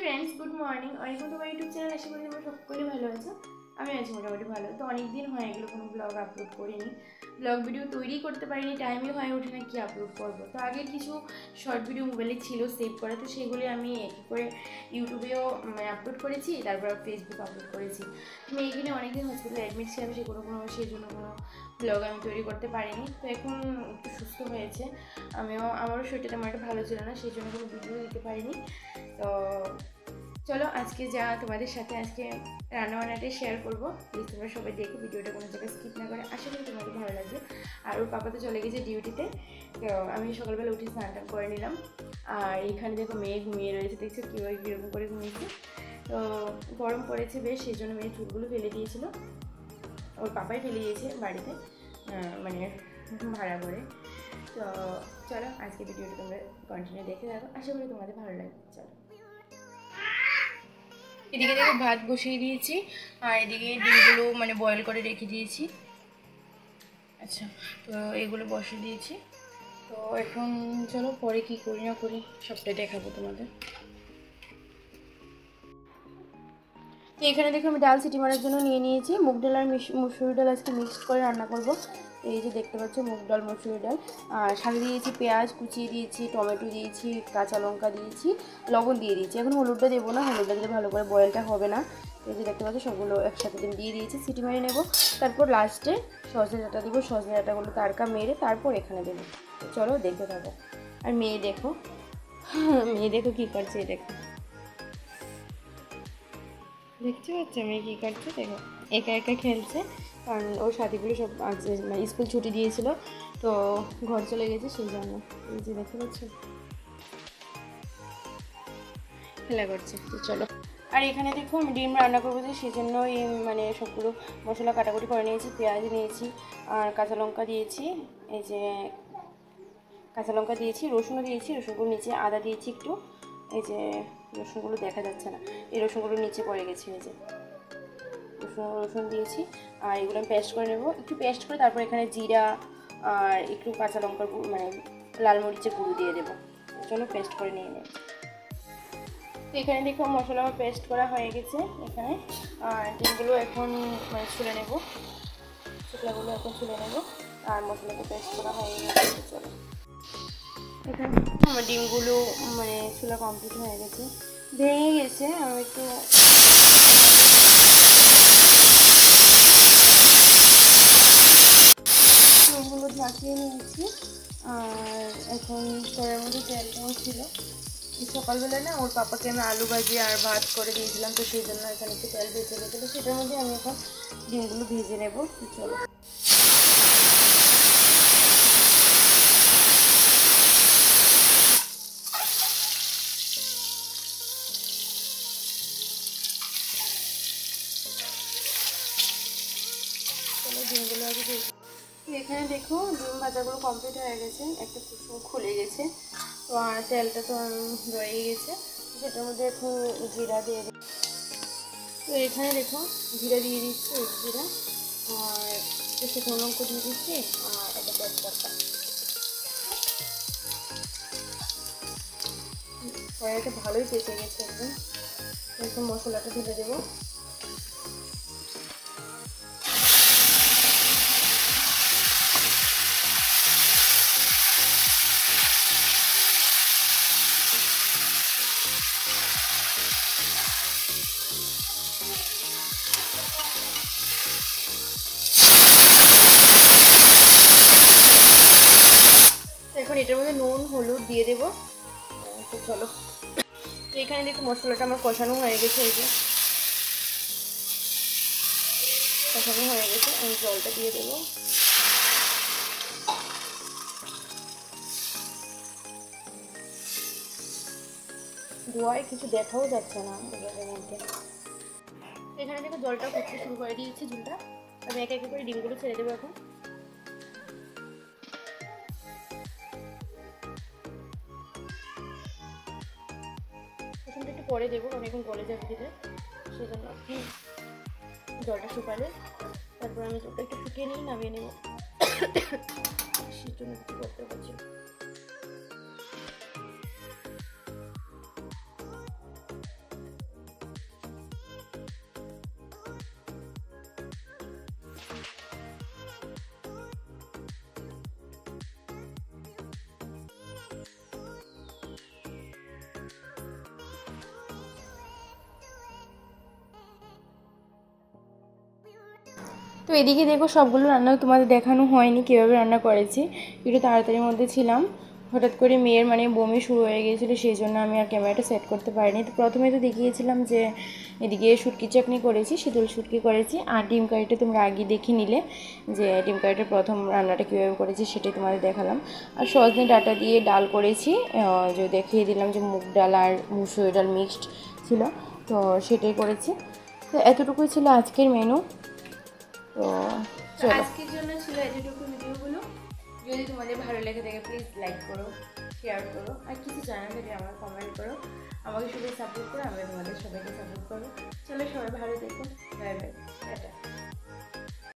Friends good morning और এখন তোমার ইউটিউব চ্যানেল আশা করি তোমরা সকলে ভালো আছো। আমি আছি মোটামুটি ভালো। তো অনেক দিন হয়ে গেল কোনো ব্লগ আপলোড করিনি, ব্লগ ভিডিও তৈরি করতে পারিনি, টাইমই হয়ে ওঠে না কি আপলোড করবো। তো আগের কিছু শর্ট ভিডিও মোবাইলে ছিল সেভ করা, তো সেগুলি আমি একই করে ইউটিউবেও আপলোড করেছি, তারপর ফেসবুক আপলোড করেছি। আমি এখানে অনেকদিন হসপিটালে অ্যাডমিট ছিলাম, সেই জন্য কোনো ব্লগ আমি তৈরি করতে পারিনি। তো এখন একটু সুস্থ হয়েছে, আমারও শরীরটা তেমন একটা ভালো ছিল না, সেই জন্য কোনো ভিডিও দিতে পারিনি। তো চলো আজকে যা তোমাদের সাথে আজকে রান্নাবান্নাটাই শেয়ার করবো। প্লিজ তোমরা সবাই দেখো, ভিডিওটা কোনো জায়গায় স্কিপ না করে। আশা করি তোমাদের ভালো লাগবে। আর ওর পাপা তো চলে গেছে ডিউটিতে, তো আমি সকালবেলা উঠে স্নান করে নিলাম। আর এখানে দেখো মেয়ে ঘুমিয়ে রয়েছে, দেখছো কীভাবে কীরকম করে ঘুমিয়েছে। তো গরম পড়েছে বেশ, সেই জন্য মেয়ে চুলগুলো ফেলে দিয়েছিল, ওর পাপাই ফেলে দিয়েছে বাড়িতে, মানে ভাড়া করে। তো চলো আজকে ভিডিওটা তোমরা কন্টিনিউ দেখে থাকো, আশা করি তোমাদের ভালো লাগবে। চলো, এদিকে দেখো ভাত বসিয়ে দিয়েছি, আর এদিকে ডিমগুলো বয়েল করে রেখে দিয়েছি। আচ্ছা, তো এগুলো বসিয়ে দিয়েছি। তো এখন চলো পরে কি করি না করি সবটাই দেখাবো তোমাদের। তো এখানে দেখো আমি ডাল সিটি মারার জন্য নিয়ে নিয়েছি। মুগ ডাল আর মুসুরি ডাল আজকে মিক্সড করে রান্না করব। এই যে দেখতে পাচ্ছ মুগ ডাল মুসুরি ডাল, আর সাথে দিয়েছি পেঁয়াজ কুচিয়ে দিয়েছি, টমেটো দিয়েছি, কাঁচা লঙ্কা দিয়েছি, লবণ দিয়ে দিয়েছি। এখন হলুদটা দেবো না, হলুদটা দিলে ভালো করে বয়েলটা হবে না। এই যে দেখতে পাচ্ছ সবগুলো একসাথে দিয়ে দিয়েছি, সিটি মেরে নেব। তারপর লাস্টে সজনে ডাঁটা দেবো, সজনে ডাঁটাগুলো তারকা মেরে তারপর এখানে দেবো। চলো দেখতে থাকো। আর মেয়ে দেখো কী করছে, দেখো দেখতে পাচ্ছ মেয়ে কী করছে, দেখো একা একা খেলছে। কারণ ওর সাথীগুলো সব স্কুল ছুটি দিয়েছিল, তো ঘর চলে গেছে, সেই জন্য এই যে দেখতে পাচ্ছ খেলা করছে। তো চলো, আর এখানে দেখো আমি ডিম রান্না করবো, যে সেই জন্য সবগুলো মশলা কাটাকুটি করে নিয়েছি। পেঁয়াজ নিয়েছি আর কাঁচা লঙ্কা দিয়েছি, এই যে কাঁচা লঙ্কা দিয়েছি, রসুনও দিয়েছি, রসুনগুলো নিচে, আদা দিয়েছি একটু, এই যে রসুনগুলো দেখা যাচ্ছে না, এই রসুনগুলো নিচে পড়ে গেছে, এই যে রসুন দিয়েছি। আর এগুলো আমি পেস্ট করে নেবো, একটু পেস্ট করে তারপর এখানে জিরা আর একটু কাঁচা লঙ্কার লাল মরিচের গুঁড়ো দিয়ে দেবো। চলো পেস্ট করে নিয়ে নেব। তো এখানে দেখো মশলা আমার পেস্ট করা হয়ে গেছে এখানে। আর ডিমগুলো এখন ছুলে নেব, শুকলাগুলো এখন ছুলে নেব, আর মশলাটা পেস্ট করা হয়ে গেছে। চলো, এখানে আমার ডিমগুলো ছোলা কমপ্লিট হয়ে গেছে, ভেঙে গেছে। আমি একটু ডিমগুলো ঝাঁকিয়ে নিয়েছি। আর এখন কড়াইয়ের মধ্যে তেলটাও ছিল, সকালবেলা না ওর পাপাকে আমি আলু ভাজি আর ভাত করে দিয়েছিলাম, তো সেই জন্য এখানে একটু তেল ভেজে গেছিলো, সেটার মধ্যে আমি এখন ডিমগুলো ভেজে নেব। চলো, ডিমগুলো আগে ভেজে। এখানে দেখো ডিম ভাজাগুলো কমপ্লিট হয়ে গেছে, একটা কুসুম খুলে গেছে। তো আর তেলটা তো রয়ে গেছে, সেটার মধ্যে এখন জিরা দিয়ে দিই। তো এখানে দেখো জিরা দিয়ে দিচ্ছি, জিরা আর একটু শুকনো লঙ্কা দিয়ে দিচ্ছি, আর একটা তেজপাতা। কড়াইটা ভালোই পেঁচে গেছে একদম। এখন মশলাটা ঢেলে দেবো। এখন এটার মধ্যে নুন হলুদ দিয়ে দেবো। তো চলো, তো এখানে দেখো মশলাটা আমার কষানো হয়ে গেছে, এই যে কষানো হয়ে গেছে। আমি জলটা দিয়ে দেবো। ধোয়ায় কিছু দেখাও যাচ্ছে না জলের মধ্যে। এখানে দেখো জলটা ফুটতে শুরু করে দিয়েছি, ঝুলটা আমি একে একে করে ডিমগুলো ছেড়ে দেবো। এখন একটু পরে দেবো, কারণ এখন গলে যাবে দিতে, সেই জন্য জলটা শুকালে তারপর আমি জলটা একটু শুকিয়ে নিয়ে নামিয়ে নেব। সেই জন্য একটু করতে পারছি। তো এদিকে দেখো সবগুলো রান্না তোমাদের দেখানো হয়নি কীভাবে রান্না করেছি, একটু তাড়াতাড়ির মধ্যে ছিলাম। হঠাৎ করে মেয়ের মানে বমি শুরু হয়ে গিয়েছিলো, সেই জন্য আমি আর ক্যামেরাটা সেট করতে পারিনি। তো প্রথমে তো দেখিয়েছিলাম যে এদিকে শুটকি চাটনি করেছি, শীতল শুটকি করেছি, আর ডিম কারিটা তোমরা আগে দেখে নিলে যে ডিম কারিটার প্রথম রান্নাটা কীভাবে করেছি সেটাই তোমাদের দেখালাম। আর সজনে ডাঁটা দিয়ে ডাল করেছি, যে দেখিয়ে দিলাম যে মুগ ডাল আর মুসুর ডাল মিক্সড ছিল, তো সেটাই করেছি। তো এতটুকুই ছিল আজকের মেনু। তো আজকের জন্য ছিল এতটুকু ভিডিওগুলো। যদি তোমাদের ভালো লেগে থাকে প্লিজ লাইক করো, শেয়ার করো, আর কিছু জানার থাকলে আমার কমেন্ট করো। আমাকে সবাই সাপোর্ট করো, আমি তোমাদের সবাইকে সাপোর্ট করবো। চলো সবাই ভালো থেকো, বাই বাই।